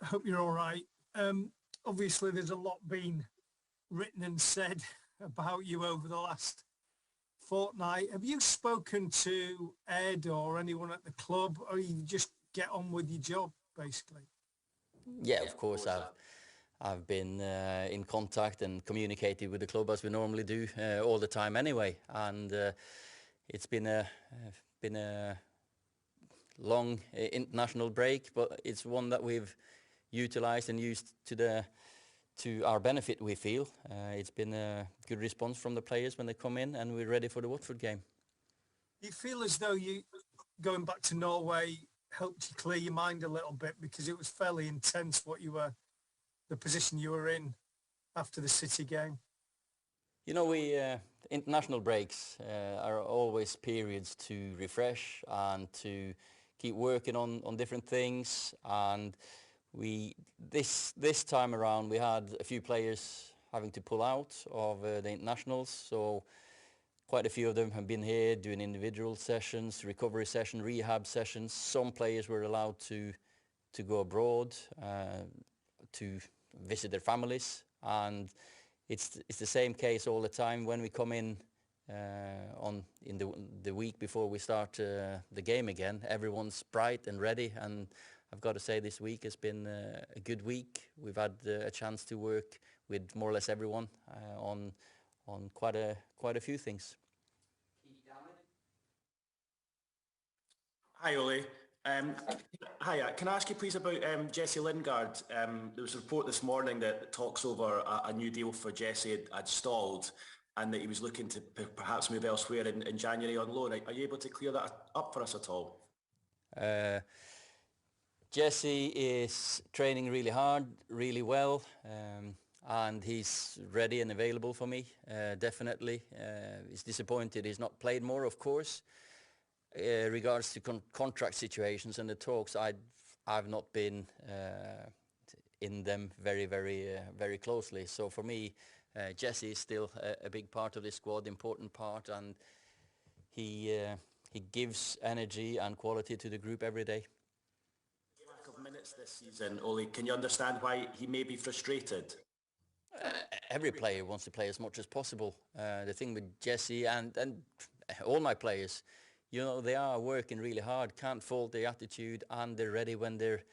hope you're all right. Obviously, there's a lot been written and said about you over the last fortnight. Have you spoken to Ed or anyone at the club, or you just get on with your job, basically? Yeah, of course I've been in contact and communicated with the club as we normally do all the time anyway, and it's been a long international break, but it's one that we've utilized and used to our benefit, we feel. It's been a good response from the players when they come in, and we're ready for the Watford game. You feel as though you going back to Norway helped you clear your mind a little bit, because it was fairly intense the position you were in after the City game. You know, we international breaks are always periods to refresh and to keep working on different things. And this time around we had a few players having to pull out of the internationals. So quite a few of them have been here doing individual sessions, recovery session, rehab sessions. Some players were allowed to go abroad to visit their families, and it's the same case all the time when we come in in the week before we start the game again. Everyone's bright and ready, and I've got to say this week has been a good week. We've had a chance to work with more or less everyone on quite a few things. Hi Ole. Hi, can I ask you please about Jesse Lingard? There was a report this morning that talks over a new deal for Jesse had stalled, and that he was looking to perhaps move elsewhere in January on loan. Are you able to clear that up for us at all? Jesse is training really hard, really well, and he's ready and available for me, definitely. He's disappointed he's not played more, of course. Regards to contract situations and the talks, I've not been in them very closely. So for me, Jesse is still a big part of this squad, important part, and he gives energy and quality to the group every day. Lack of minutes this season, Ole, can you understand why he may be frustrated? Every player wants to play as much as possible. The thing with Jesse and all my players, you know, they are working really hard, can't fault their attitude, and they're ready when they're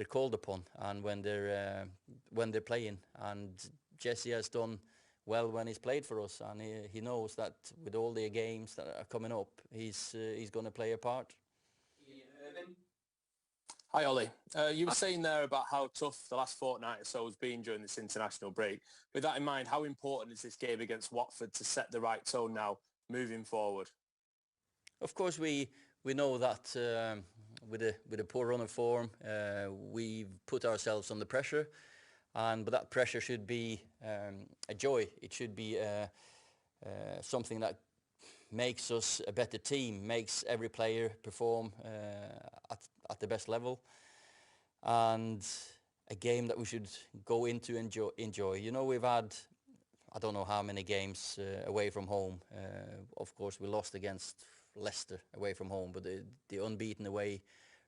called upon and when they're playing. And Jesse has done well when he's played for us, and he knows that with all the games that are coming up, he's going to play a part. Hi Ollie, you were saying there about how tough the last fortnight or so has been during this international break. With that in mind, how important is this game against Watford to set the right tone now moving forward? Of course, we know that with a poor run of form, we've put ourselves under pressure, but that pressure should be a joy. It should be something that makes us a better team, makes every player perform at the best level, and a game that we should go into enjoy. You know, we've had, I don't know how many games away from home. Of course, we lost against Leicester away from home, but the unbeaten away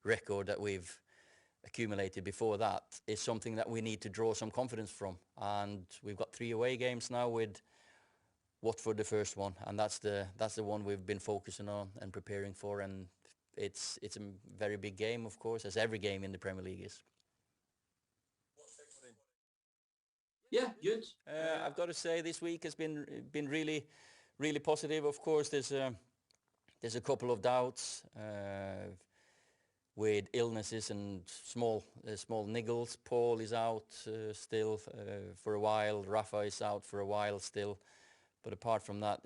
record that we've accumulated before that is something that we need to draw some confidence from. And we've got 3 away games now, with Watford the first one, and that's the one we've been focusing on and preparing for. And it's a very big game, of course, as every game in the Premier League is. Yeah, good. I've got to say this week has been really positive. Of course, there's a couple of doubts with illnesses and small niggles. Paul is out still for a while. Rafa is out for a while still. But apart from that,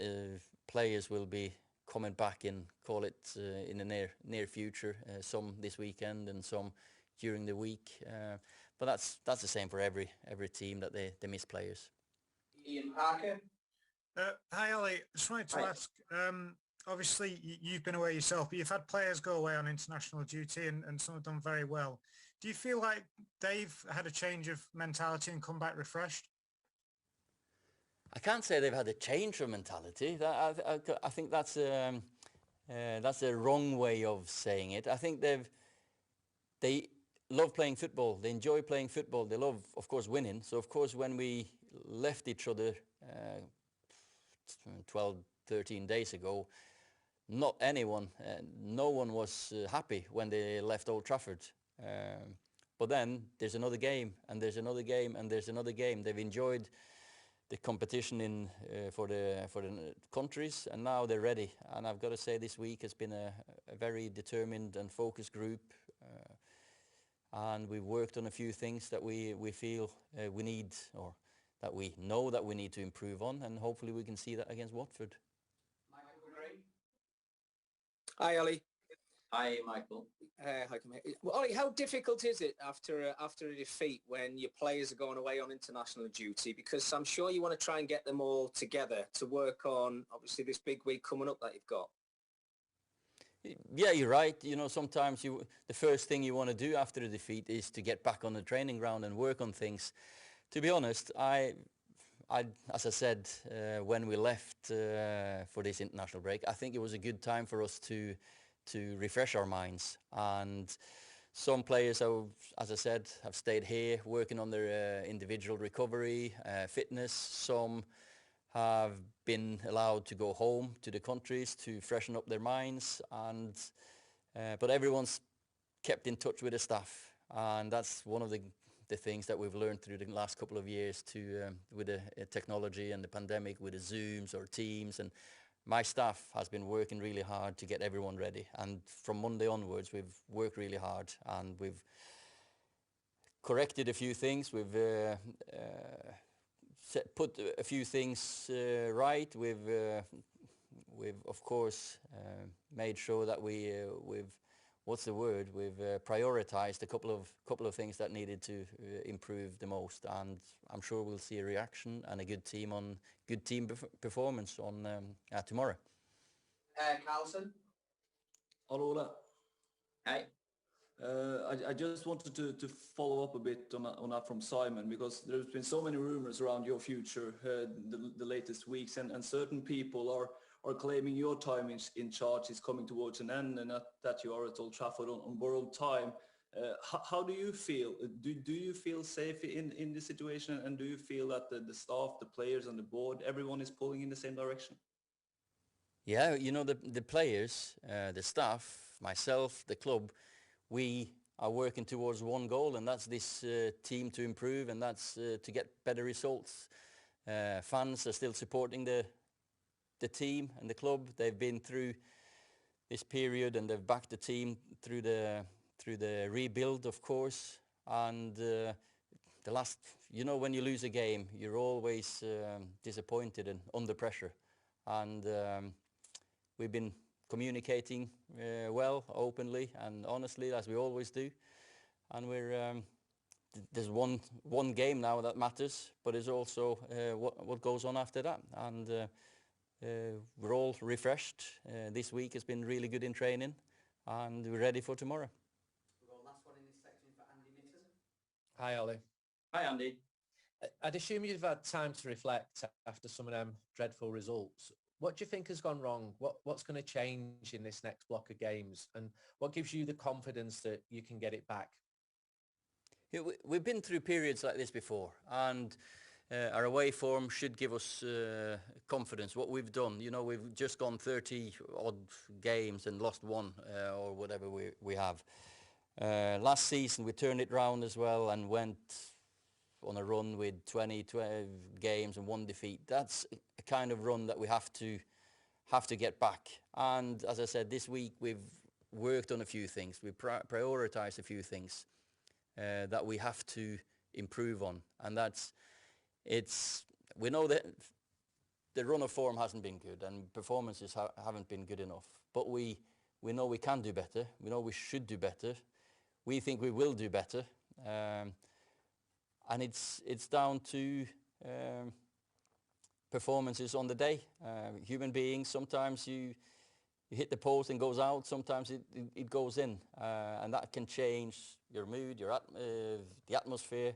players will be coming back in, call it in the near future. Some this weekend and some during the week. But that's the same for every team, that they miss players. Ian Parker. Hi Ollie, just wanted to ask, obviously you've been away yourself, but you've had players go away on international duty and some have done very well. Do you feel like they've had a change of mentality and come back refreshed? I can't say they've had a change of mentality. I think that's a wrong way of saying it. I think they love playing football. They enjoy playing football. They love, of course, winning. So, of course, when we left each other 12, 13 days ago, no one was happy when they left Old Trafford. But then there's another game, and there's another game, and there's another game. They've enjoyed the competition for the countries, and now they're ready. And I've got to say, this week has been a very determined and focused group, and we've worked on a few things that we feel we need, or that we know that we need to improve on, and hopefully we can see that against Watford. Hi, Ollie. Hi, Michael. Well, Ollie, how difficult is it after a defeat when your players are going away on international duty? Because I'm sure you want to try and get them all together to work on, obviously, this big week coming up that you've got. Yeah, you're right. You know, sometimes the first thing you want to do after a defeat is to get back on the training ground and work on things. To be honest, as I said when we left for this international break, I think it was a good time for us to refresh our minds. And some players, as I said, have stayed here working on their individual recovery, fitness. Some have been allowed to go home to the countries to freshen up their minds, but everyone's kept in touch with the staff, and that's one of the things that we've learned through the last couple of years with the technology and the pandemic, with the Zooms or Teams. And my staff has been working really hard to get everyone ready, and from Monday onwards we've worked really hard, and we've corrected a few things. We've put a few things right. We've of course made sure that we've prioritized a couple of things that needed to improve the most, and I'm sure we'll see a reaction and a good team performance on tomorrow. Carlson. Hello, Ole. Hi. I just wanted to follow up a bit on that from Simon, because there's been so many rumors around your future the latest weeks, and certain people are claiming your time in charge is coming towards an end, and that you are at Old Trafford on borrowed time. How do you feel? Do you feel safe in this situation, and do you feel that the staff, the players and the board, everyone is pulling in the same direction? Yeah, you know, the players, the staff, myself, the club, we are working towards one goal, and that's this team to improve, and that's to get better results. Fans are still supporting the team and the club. They've been through this period, and they've backed the team through the rebuild, of course. And when you lose a game, you're always disappointed and under pressure. And we've been communicating well, openly and honestly, as we always do. And there's one game now that matters, but there's also what goes on after that. And we're all refreshed. This week has been really good in training, and we're ready for tomorrow. We've got last one in this section for Andy Mitton. Hi, Ollie. Hi, Andy. I'd assume you've had time to reflect after some of them dreadful results. What do you think has gone wrong? What's going to change in this next block of games? And what gives you the confidence that you can get it back? Yeah, we've been through periods like this before, and our away form should give us confidence. What we've done, you know, we've just gone 30 odd games and lost one or whatever we have. Last season we turned it round as well and went on a run with 12 games and one defeat. That's a kind of run that we have to get back. And as I said, this week we've worked on a few things. We prioritized a few things that we have to improve on, and we know that the run of form hasn't been good and performances haven't been good enough, but we know we can do better. We know we should do better. We think we will do better. And it's down to performances on the day. Human beings, sometimes you hit the post and goes out, sometimes it goes in, and that can change your mood, the atmosphere.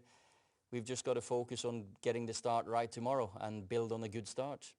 We've just got to focus on getting the start right tomorrow and build on a good start.